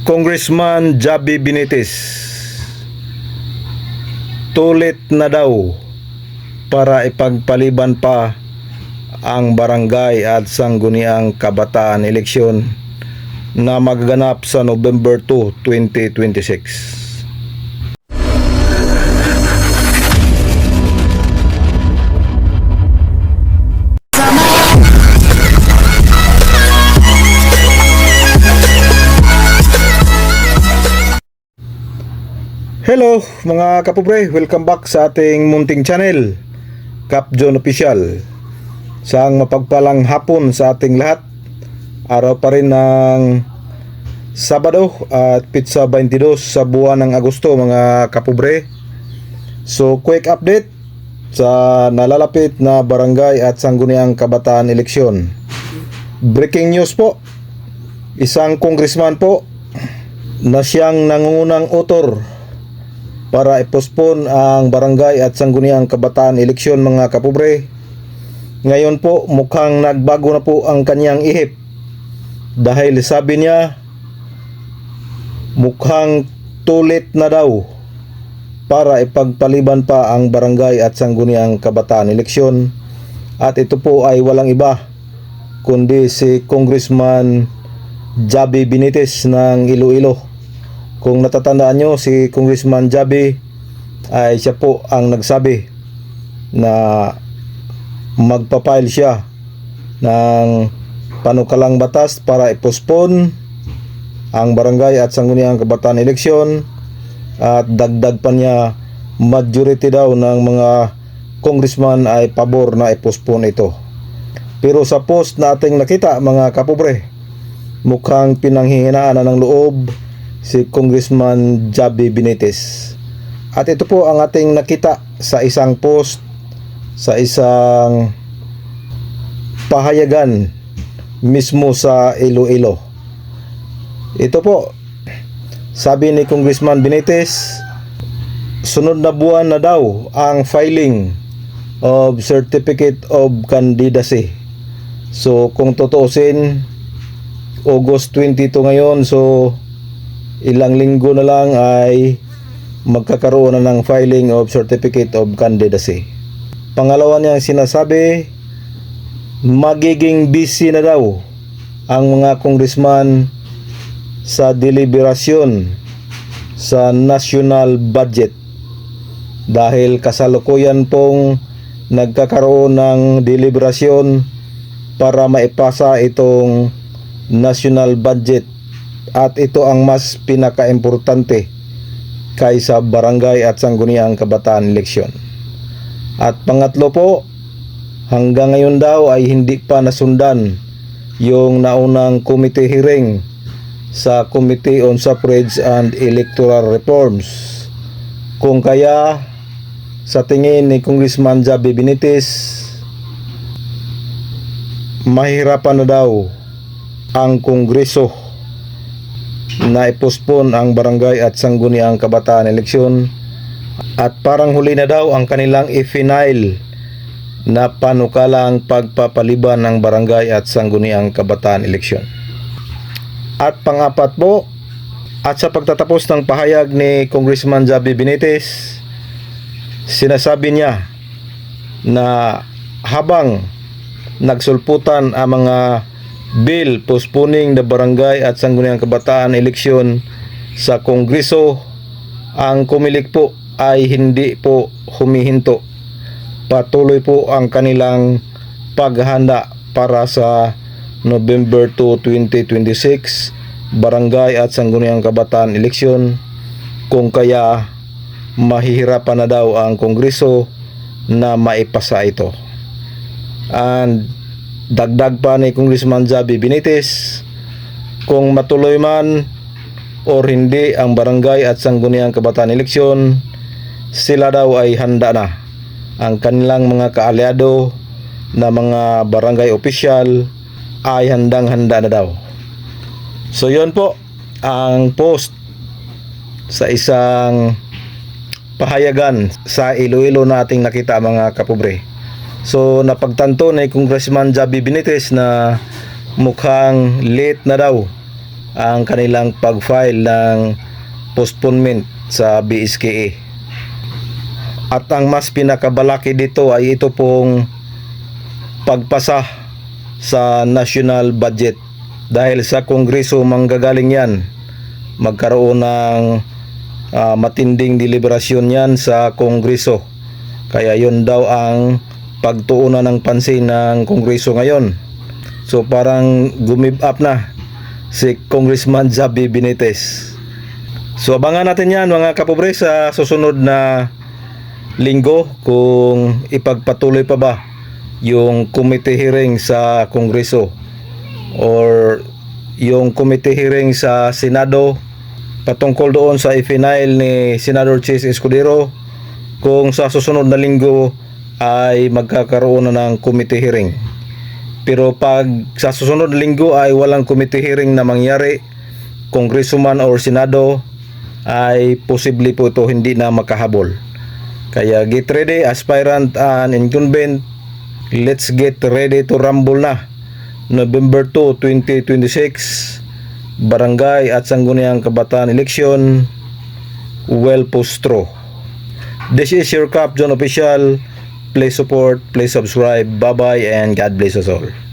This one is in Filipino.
Congressman Javi Benitez tulit na daw para ipagpaliban pa ang barangay at sangguniang kabataan eleksyon na magaganap sa November 2, 2026. Hello mga kapobre, welcome back sa ating munting channel, Cap John Official. Sang mapagpalang hapon sa ating lahat. Araw pa rin ng Sabado at Pitsa 22 sa buwan ng Agosto mga kapobre. So quick update sa nalalapit na barangay at sangguniang kabataan eleksyon. Breaking news po, isang congressman po na siyang nangungunang author para i-postpone ang barangay at sangguniang kabataan eleksyon mga kapobre. Ngayon po mukhang nagbago na po ang kanyang ihip dahil sabi niya mukhang tulit na daw para ipagpaliban pa ang barangay at sangguniang kabataan eleksyon, at ito po ay walang iba kundi si Congressman Javi Benitez ng Iloilo. Kung natatandaan nyo, si Congressman Javi ay siya po ang nagsabi na magpapile siya ng panukalang batas para i-postpone ang barangay at sangguniang kabataan eleksyon, at dagdag pa niya majority daw ng mga congressman ay pabor na i-postpone ito. Pero sa post na ating nakita mga kapobre, mukhang pinanghihinaan na ng loob si Congressman Javi Benitez. At ito po ang ating nakita sa isang post sa isang pahayagan mismo sa Iloilo. Ito po, sabi ni Congressman Benitez, sunod na buwan na daw ang filing of Certificate of Candidacy. So kung tutuusin, August 22 ngayon, so ilang linggo na lang ay magkakaroon na ng filing of Certificate of Candidacy. Pangalawa niyang sinasabi, magiging busy na daw ang mga congressman sa deliberasyon sa national budget dahil kasalukuyan pong nagkakaroon ng deliberasyon para maipasa itong national budget, at ito ang mas pinakaimportante kaysa barangay at sangguniang kabataan eleksyon. At pangatlo po, hanggang ngayon daw ay hindi pa nasundan yung naunang committee hearing sa Committee on Suffrage and Electoral Reforms. Kung kaya sa tingin ni Congressman Javi Benitez, mahirapan na daw ang Kongreso na i-postpone ang barangay at sangguniang kabataan eleksyon, at parang huli na daw ang kanilang i-final na panukalang pagpapaliban ng barangay at sangguniang kabataan eleksyon. At pangapat po, at sa pagtatapos ng pahayag ni Congressman Javi Benitez, sinasabi niya na habang nagsulputan ang mga bill postponing the barangay at sangguniang kabataan eleksyon sa Kongreso, ang Comelec po ay hindi po humihinto. Patuloy po ang kanilang paghahanda para sa November 2, 2026 barangay at sangguniang kabataan eleksyon, kung kaya mahihirapan na daw ang Kongreso na maipasa ito. And dagdag pa ni Congressman Javi Benitez, kung matuloy man o hindi ang barangay at sangguniang kabataan eleksyon, sila daw ay handa na. Ang kanilang mga kaalyado na mga barangay official ay handang-handa na daw. So yun po ang post sa isang pahayagan sa Iloilo na ating nakita mga kapobre. So napagtanto ni Congressman Javi Benitez na mukhang late na daw ang kanilang pag-file ng postponement sa BSKA. At ang mas pinakabalaki dito ay ito pong pagpasa sa national budget. Dahil sa Kongreso manggagaling yan, magkaroon ng matinding deliberasyon yan sa Kongreso. Kaya yun daw ang pagtuunan ng pansin ng Kongreso ngayon. So parang gumib up na si Congressman Zabi Benitez. So abangan natin yan mga kapobre sa susunod na linggo kung ipagpatuloy pa ba yung committee hearing sa Kongreso or yung committee hearing sa Senado patungkol doon sa i-file ni Senador Chis Escudero, kung sa susunod na linggo ay magkakaroon na ng committee hearing. Pero pag sa susunod na linggo ay walang committee hearing na mangyari, congressman or Senado, ay posible po ito hindi na makahabol. Kaya get ready, aspirant and incumbent. Let's get ready to rumble na. November 2, 2026, Barangay at Sangguniang Kabataan Election, Huelpostro. This is your Cap John Official. Please support, please subscribe. Bye-bye and God bless us all.